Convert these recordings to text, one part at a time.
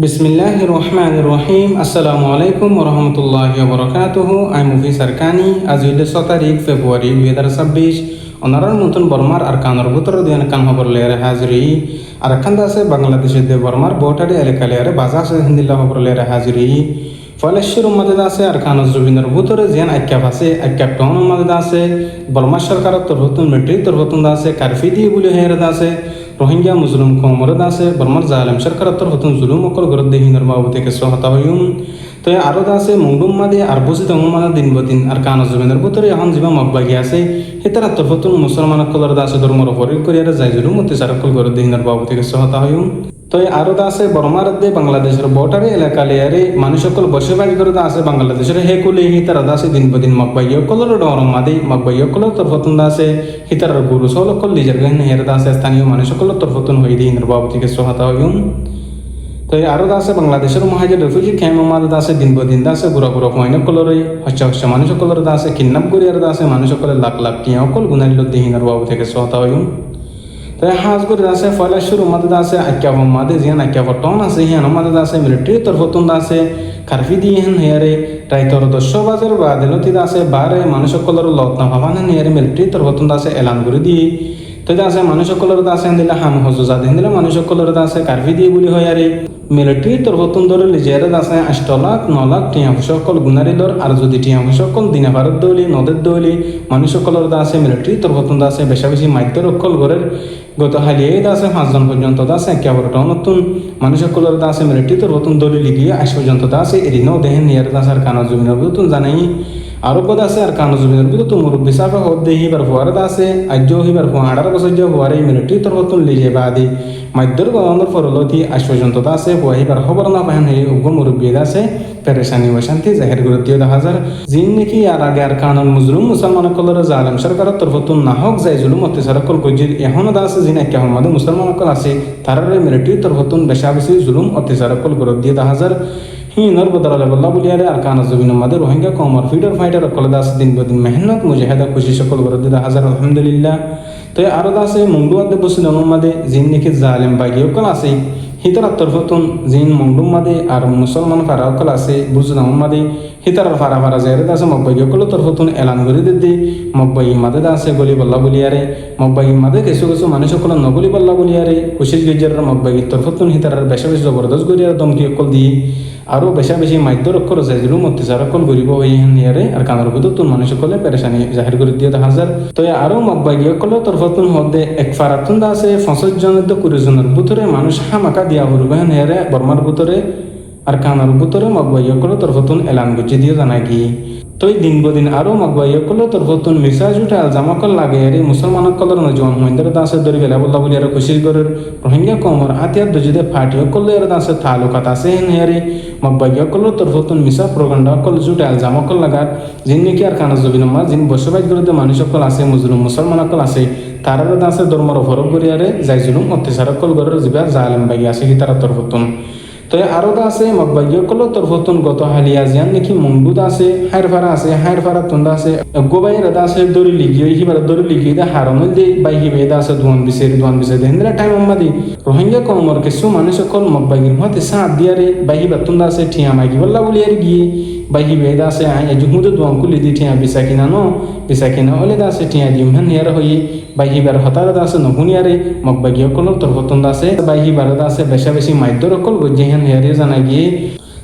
বিসমিল্লাহির রহমানির রহিম। আসসালামু আলাইকুম ওরহমতুল্লাহি ওবরাকাতুহু। আই মুফি সারকানি। আজ হইলে 6 তারিখ ফেব্রুয়ারি 2026। অনারার মতন বর্মার আর কানর ভিতর দিন কান খবর লেয়ারে হাজিরি আর খান আছে বাংলাদেশের দে বর্মার বোটারি এলাকা লেয়ারে বাজা আছে হিন্দিল্লা খবর লেয়ারে হাজিরি ফলেশ্বর উম্মাদে আছে আর কানজ রবীন্দ্র ভিতরে যেন আক্যাপ আছে আক্যাপ টন উম্মাদে আছে বর্মা সরকারের তরফতুন মিলিটারি তরফতুন আছে কারফি দিয়ে বলে হেরে আছে রোহিঙ্গা মুসলিম কমরদ আছে বর্মার জালেম সরকারের তরফতুন জুলুম অকল গরদ দেহিনের বাবু থেকে সহতা হইম তো আরো আছে মুন্ডুম মাদে আর বসে তঙ্গমাদা দিন বদিন আর কানজ রবীন্দ্র ভিতরে এখন যা মগবাগি আছে হেতার তরফতুন মুসলমান কলর আছে ধর্মর ফরির করিয়ার যাই জুলুম অত্যাচার অকল গরদ দেহিনের বাবু থেকে সহতা হইম তো আরো আছে বর্মার দে বাংলাদেশের বর্ডারে এলাকা লেয়ারে মানুষ সকল বসবাস করে আছে বাংলাদেশের হেকুলে হিতার আছে দিন বদিন মগবাই কলর ডরম মাদে মগবাই কলর তরফতুন আছে হিতার গুরু সকল নিজের গান হের আছে স্থানীয় মানুষ সকল তরফতুন হয়ে দিয়ে বাবু থেকে সহায়তা হইম তো আরো আছে বাংলাদেশের মহাজের রেফিউজি ক্যাম্প মাদে আছে দিন বদিন আছে গুড়া গুড়া পয়না কলরে হচ্ছে হচ্ছে মানুষ সকলের আছে কিডন্যাপ করিয়ার আছে মানুষ সকলের লাখ লাখ টিয়া অকল গুনারিল দিহিনার বাবু থেকে সহায়তা হইম হাজ করে আছে ফলেশ্বর মাদে আছে আক্যাভ মাদে জিয়ান আক্যাভ টন আছে হিয়ান মাদে আছে মিলিটারি তরফতুন আছে কারফি দিয়ে হেন হেয়ারে রাইতর 10 বাজার বা দিলতি আছে বারে মানুষ সকলের লতনা ভাবান হেয়ারে মিলিটারি তরফতুন আছে এলান করে দিয়ে তো আছে মানুষ সকলের আছে দিলে হাম হজুজা দিলে মানুষ সকলের আছে কারফি দিয়ে বলি হয় আরে মিলিটারি তরফতুন ধরে লিজের আছে 8 লাখ 9 লাখ টিয়া সকল গুনারিলর আর যদি টিয়া সকল দিনে ভারত দৌলি নদের দৌলি মানুষ সকলের আছে মিলিটারি তরফতুন আছে বেশা বেশি মাইত্য রক্ষল ঘরের গত হালিয়ে আছে 5 জন পর্যন্ত আছে একেবারে নতুন মানুষ সকলের আছে মিলিটারি তরফতুন দৌলি লিগিয়ে 8 পর্যন্ত আছে এদিনও দেহেন নিয়ার আছে আর কানা জমিনের নতুন জানাই আরো পদ আছে আর কানো জমিনের তো মুরব্বী সাফা হদ দেহি বার ফুয়ারত আছে আজ্য হিবার ফুয়া 18 বছর যে ফুয়ারে মিলিটারি তরফতুন লিজে বাদি মাধ্যর গণর ফরলতি 8 পর্যন্ত আছে ফুয়াহিবার খবর না পাহেন হে উগ্র মুরব্বী আছে পেরেশানি ও শান্তি জাহির করে দিয়ে 1000 জিন নাকি আর আগে আর কানুন মুজলুম মুসলমান কলর জালেম সরকারের তরফতুন না হোক যাই জুলুম অত্যাচার কল গজির এখনো আছে জিন একে আহমদ মুসলমান কল আছে তারারে মিলিটারি তরফতুন বেশা বেশি জুলুম অত্যাচার কল করে দিয়ে 1000 হিনর বদলালে বল্লা বলিয়ারে আর কানা জমিন মাদে রোহিঙ্গা কমর ফিডার ফাইটার কলদা আছে দিন বদিন মেহনত মুজাহিদা খুশি সকল করে দিয়ে 1000 আলহামদুলিল্লাহ তো আরো আছে মুন্ডুয়াদে বসিল মাদে জিন নাকি জালেম বাগিও কল আছে হিতার তরফতুন জিন মুন্ডুম মাদে আর মুসলমান ফারাও কল আছে বুঝলাম মাদে হিতার ফারা ফারা জায়রে আছে মব্বাই কল তরফতুন এলান করে দিদি মব্বাই মাদে আছে গলি বল্লা বলিয়ারে মব্বাই মাদে কিছু কিছু মানুষ সকল নগলি বল্লা বলিয়ারে খুশির গিজার মব্বাই তরফতুন হিতার বেশা বেশি জবরদস্ত গরিয়ার দমকি অকল দিয়ে আরো বেশা বেশি মাধ্য রক্ষর যাইজুলুম অত্যাচার অকল গরিব হয়ে নিয়ারে আর কানার ভিতর মানুষ সকলে পেরেশানি জাহির করে দিয়ে 1000 তো আরো মব্বাই কল তরফতুন হদে এক ফারাতুন আছে 50 জনের 20 জনের ভিতরে মানুষ হামাকা দিয়া হরবে নিয়ারে বর্মার ভিতরে আর কানার ভিতরে মগবাই কল তরফতুন এলান গুছি দিয়ে জানাই কি তো দিন বদিন আরো মগবাই কল তরফতুন মিসাজ উঠে জামাকল লাগে আরে মুসলমান কলর নজওয়ান মহিন্দ্র দাসে দরি গেলা বল্লা বলি আর খুশি করে রোহিঙ্গা কমর আতিয়ার দজিদে ফাটি কল এর দাসে তালুকাত আছে হেয়ারে মগবাই কল তরফতুন মিসা প্রগন্ডা কল জুটে জামাকল লাগার জিন নাকি আর কানা জবিন মা জিন বসবাস করে মানুষ সকল আছে মুসলিম মুসলমান কল আছে তারার দাসে ধর্মর ফরক করিয়ারে যাই জুলুম অত্যাচার কল গরের জিবা জালেম বাগি আছে কি তারা তরফতুন তো আরো আছে মগবাই কল তরফতুন গত হালিয়া জিয়ান নাকি মুন্ডুদ আছে হাইর ফারা তুন্দা আছে গোবাইয়ের আছে দড়ি লিগিয়ে হিবার দড়ি লিগিয়ে দে হারনো যে বাই হিবে আছে দুয়ান বিসে হেন্দ্রা টাইম আমাদি রোহিঙ্গা কমর কিছু মানুষ সকল মগবাইয়ের মতে সাথ দিয়ারে বাই হিবার তুন্দা আছে ঠিয়া মাগি বল্লা বলি আর গিয়ে বাই হিবে আছে আই জুমুদ দুয়ান কুলি দি ঠিয়া বিসা কিনা ওলে আছে ঠিয়া দিম হেন ইয়ার হই বাই হিবার হতার আছে নহুনিয়ারে মগবাই কল তরফতুন আছে বাই হিবার আছে বেশা বেশি মাধ্য রকল গজ্জে হেন ইয়ারে জানা গিয়ে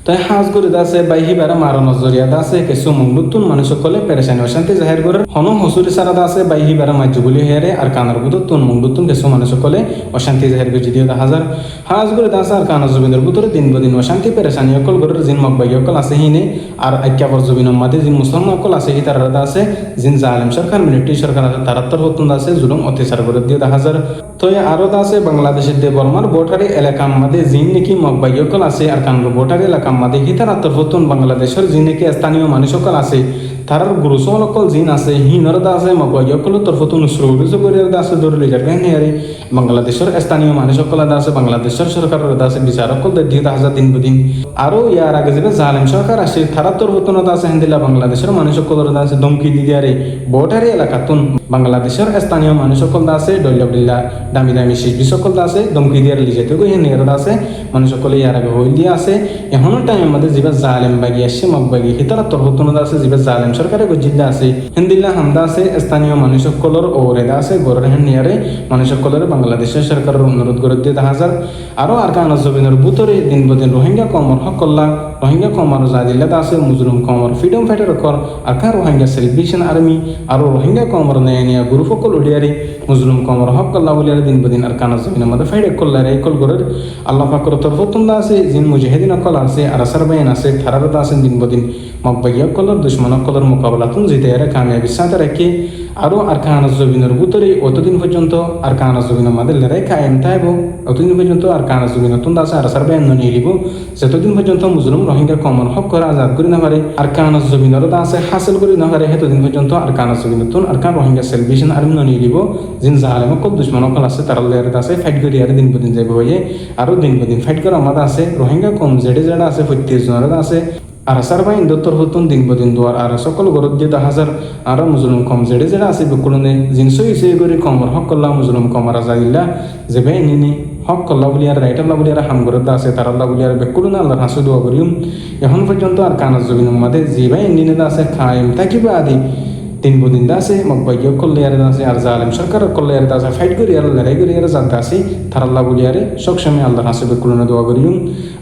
তাই হাজ করে আছে বাইহি বারা মারো নজরিয়া আছে কিছু মুন্ডুতুন মানুষ সকলে পেরেশানি অশান্তি জাহির করে হন হসুরি সারা আছে বাইহি বারা মাজ্য বলি হেরে আর কানার বুতুন মুন্ডুতুন কিছু মানুষ সকলে অশান্তি জাহির করে যদিও 1000 হাজ করে আছে আর কানা জমিনের ভিতরে দিন বদিন অশান্তি পেরেশানি অকল করে জিন মগবাই অকল আছে হিনে আর আক্যাবর জমিন মাদে জিন মুসলমান অকল আছে হি তার আছে জিন জালেম সরকার মিলিটারি সরকার আছে তার তরফতুন আছে জুলুম অত্যাচার করে দিও 1000 তো আরো আছে বাংলাদেশের দে বর্মার বোটারি এলাকা মাদে জিন নাকি মগবাই অকল আছে আর কানার বোটারি এলাকা মাদে হিতার তরফতুন বাংলাদেশের জিন নাকি স্থানীয় মানুষ সকল আছে তারার গুরু সকল জিন আছে হিনর দা আছে মগজকল তরফত নুসরুজ করে দা আছে ধরে লিজার কাহিনী বাংলাদেশের স্থানীয় মানুষ সকল দা আছে বাংলাদেশের সরকারের দা আছে বিচারকল দিয়ে হাজার দিন বদিন আরো ইয়ার আগে যে জালেম সরকার আসে তারা তরফত দা আছে হিন্দিলা বাংলাদেশের মানুষ সকল দা আছে ধমকি দিয়ারে বটারি এলাকাতুন বাংলাদেশের স্থানীয় মানুষ সকল দা আছে ডল্লা দামি দামি শিল্পী সকল দা আছে ধমকি দিয়ারে লিজাইতে গো হিন্দির দা আছে মানুষ সকল ইয়ার আগে হইল দিয়া আছে এখনো টাইমের মধ্যে যেবা জালেম বাগি আসছে মগ বাগি হিতারা তরফত দা আছে যেবা জালেম সরকারে গজিল্লা আছে হিন্দিল্লা হামদা আছে স্থানীয় মানুষ সকলের ওরেদা আছে গরের হেনিয়ারে মানুষ সকলের বাংলাদেশের সরকারের অনুরোধ করে দিয়ে 10,000 আরো আর কান জমিনের বুতরে দিন বদিন রোহিঙ্গা কমর হকল্লা রোহিঙ্গা কমর জাদিল্লা আছে মুজলুম কমর ফ্রিডম ফাইটার কর আর কান রোহিঙ্গা সেলিব্রেশন আর্মি আর রোহিঙ্গা কমর নেয়া গুরু সকল উডিয়ারি মুজলুম কমর হকল্লা বলিয়ারে দিন বদিন আর কান জমিনের মধ্যে ফাইট করলারে কল গরের আল্লাহ পাকের তরফতুন আছে জিন মুজাহিদিন কল আছে আর সারবাইন আছে থারারত আছে দিন বদিন মকবাগিয়া কলর দুশ্মন কলর মোকাবেলাতুন জিতে এরা কামিয়াবি সাথে রাখি আরো আর কান জমিনের বুতরে অতদিন পর্যন্ত আর কান জমিনের মধ্যে লড়াই কায়েম থাকব অতদিন পর্যন্ত আর কান জমিনের তুন আছে আর সারবাইন নিয়ে নিব যতদিন পর্যন্ত মুজলুম রোহিঙ্গা কমন হক করে আজাদ করে না পারে আর কান জমিনের আছে হাসিল করে না পারে সেতদিন পর্যন্ত আর কান জমিনের তুন আর কান রোহিঙ্গা সেলিব্রেশন আর্মি নিয়ে নিব জিন জাহালেম কল দুশ্মন কল আছে তার লড়াই আছে ফাইট করি আর দিন প্রদিন যাইব হয়ে আরো দিন প্রদিন ফাইট করা আমাদের আছে রোহিঙ্গা কম জেডে জেডা আছে 25 জনের আছে আর সারবাইন দত্তর হতুন দিন বদিন দুয়ার আর সকল গরত দিয়ে 10,000 আর মুজলুম কম জেডে জেডা আছে বেকুলনে জিনসই সে করে কমর হক কল্লা মুজলুম কমর আজাদিল্লা যে বে নিনি হক কল্লা বলি আর রাইট আল্লাহ বলি আর হাম গরত আছে তার আল্লাহ বলি আর বেকুলনে আল্লাহর হাসু দোয়া করিম এখন পর্যন্ত আর কানাজ জবিন মাদে যে ভাই নিনে আছে খাইম তাকিবা আদি তিন বদিন আছে মকবাইয় করলে আর আছে আর জালেম সরকার করলে আর আছে ফাইট করি আর লড়াই করি আর জানতে আছে তার আল্লাহ বলি আরে সবসময় আল্লাহর হাসবে কুলনা দোয়া করিম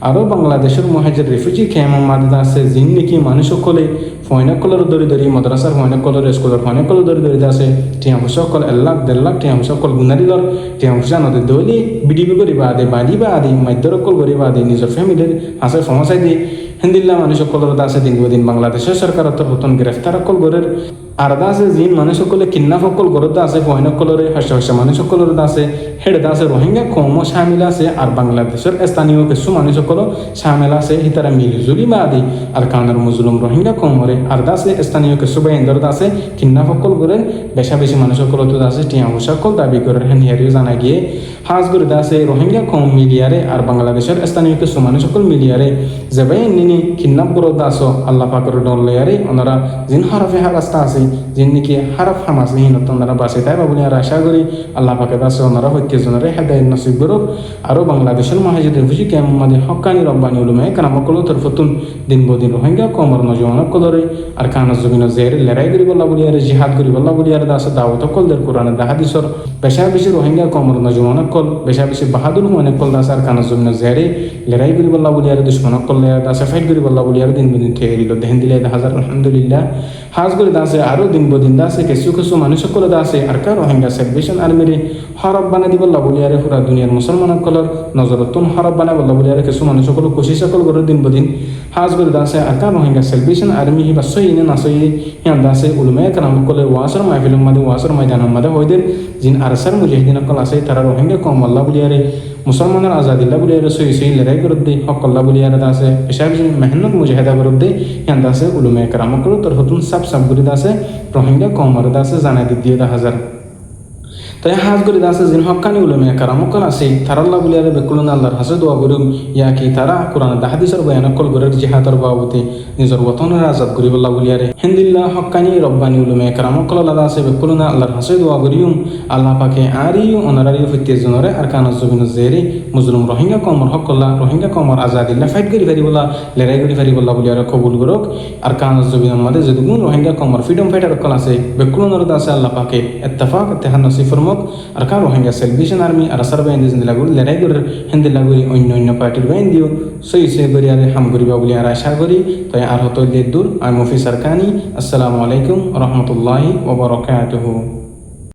আরো বাংলাদেশের মুহাজির রিফিউজি ক্যাম্প মাদা আছে জিন নাকি মানুষ সকলে ফয়না কলর দরি দরি মাদ্রাসার ফয়না কলর স্কুলের ফয়না কলর দরি দরি আছে টিয়া সকল 1 লাখ 1.5 লাখ টিয়া সকল গুনারিলর টিয়া নদী দলি বিডিবি করিবা আদে বাড়িবা আদি মাধ্যরকল করিবা আদি নিজের ফ্যামিলির হাসে সমস্যা দিয়ে হিন্দিল্লা মানুষ সকলের আছে দিন দিন বাংলাদেশের সরকার নতুন গ্রেফতার কল গরের আর আছে জিন মানুষ সকলে কিন্না সকল গরত আছে ফয়না কলরে হাসা হাসা মানুষ সকলের আছে হেড আছে রোহিঙ্গা কম শামিল আছে আর বাংলাদেশের স্থানীয় কিছু মানুষ সকল শামিল আছে হিতারা মিলিজুলি বা আদি আর কানার মুজলুম রোহিঙ্গা কমরে আর আছে স্থানীয় কিছু বাইন্দর আছে কিন্না সকল করে বেশা বেশি মানুষ সকল আছে টিয়া সকল দাবি করে হেনিয়ারিও জানা গিয়ে হাজগুড়ি আছে রোহিঙ্গা কম মিলিয়ারে আর বাংলাদেশের স্থানীয় কিছু মানুষ সকল মিলিয়ারে যে বাই নিনি কিন্নাপ গরত আছো আল্লাহ পাকের ডলেয়ারে ওনারা জিন হরফে হারাস্তা আছে যিনি নাকি হারাফ হামাসে হিনত ওনারা বাসে তাই বাবুনি আর আশা করি আল্লাহ পাকে দাসে ওনারা হত্যা জনের হেদায়ত নসিব করুক আরও বাংলাদেশের মহাজির রিফিউজি ক্যাম্প মাঝে হকানি রব্বানি উলুমায়ে কারামকল তরফতুন দিন বদিন রোহিঙ্গা কমর নজওয়ানক কলরে আর কানাজ জমিন জের লড়াই করি বল্লা বলি আর জিহাদ করি বল্লা বলি আর দাসে দাওয়াত কলদের কোরআন হাদিসর বেশা বেশি রোহিঙ্গা কমর নজওয়ানক কল বেশা বেশি বাহাদুর হুয়ানক কল দাস আর কানাজ জমিন জেরে লড়াই করি বল্লা বলি আর দুশ্মনক কল দাসে ফাইট করি বল্লা বলি আর দিন বদিন থেকে দিল দেহেন দিলে 10,000 আলহামদুলিল্লাহ হাজ করে দাসে আরো দিন বদিন দাসে কিছু কিছু মানুষ সকল দাসে আর কার রোহিঙ্গা সেলিব্রেশন আর্মিরে হরব বানা দিব বল্লা বলি আর পুরা দুনিয়ার মুসলমান কলর নজরতুন হরব বানা বল্লা বলি আর কিছু মানুষ সকল খুশি সকল করে দিন বদিন হাজ করে দাসে আর কার রোহিঙ্গা সেলিব্রেশন আর্মি বা সই না সই হিয়ান দাসে উলুমায়ে কারাম কলে ওয়াসর মাহফিলুম মাদে ওয়াসর ময়দানাম মাদে হইদের জিন আরসার মুজাহিদিন কল আছে তারা রোহিঙ্গা কম বল্লা বলি আর মুসলমানের আজাদিল্লা বলি আর সই সই লড়াই করে দে হক আল্লাহ বলি আর দাসে পেশা মেহনত মুজাহিদা করে দে হিয়ান দাসে উলুমায়ে কারাম কলে তোর হতুন সাব সাব করে দাসে রোহিঙ্গা কমর দাসে জানাই দিয়ে 10,000 তাই হাজ করে দাসে জিন হকানি উলুমায়ে কারামকল আছে তারাল্লাহ বলি আর বেকুলন আল্লাহর হাসে দোয়া করুম ইয়া কি তারা কোরআন হাদিসের বয়ান কল করে জিহাদর বাবতে নিজের ওয়াতনের আজাদ করি বল্লা বলি আর হিন্দিল্লাহ হকানি রব্বানি উলুমায়ে কারামকল আল্লাহ আছে বেকুলন আল্লাহর হাসে দোয়া করিম আল্লাহ পাকে আরিও অনারারিও ফিতিয়ে জনরে আর কানাজ জবিন জেরি মুজলুম রোহিঙ্গা কমর হকল্লা রোহিঙ্গা কমর আজাদিল্লাহ ফাইট করি পারি বলা লড়াই করি পারি বল্লা বলি আর কবুল করুক আর কানাজ জবিনের মধ্যে যেগুন রোহিঙ্গা কমর ফ্রিডম ফাইটার কল আছে বেকুলনের আছে আল্লাহ পাকে ইত্তেফাক ইত্তেহাদ নসিব ফরমক আর কার রোহিঙ্গা সেলিব্রেশন আর্মি আর সার বাইন দিন লাগু লড়াই করে হিন্দি লাগুরি অন্য অন্য পার্টির বাইন দিও সই সই করি আর হাম করিবা বলি আর আশা করি তাই আর হতো দূর আমি মুফি সারকানি আসসালামু আলাইকুম রহমতুল্লাহি ওয়া বারাকাতুহু।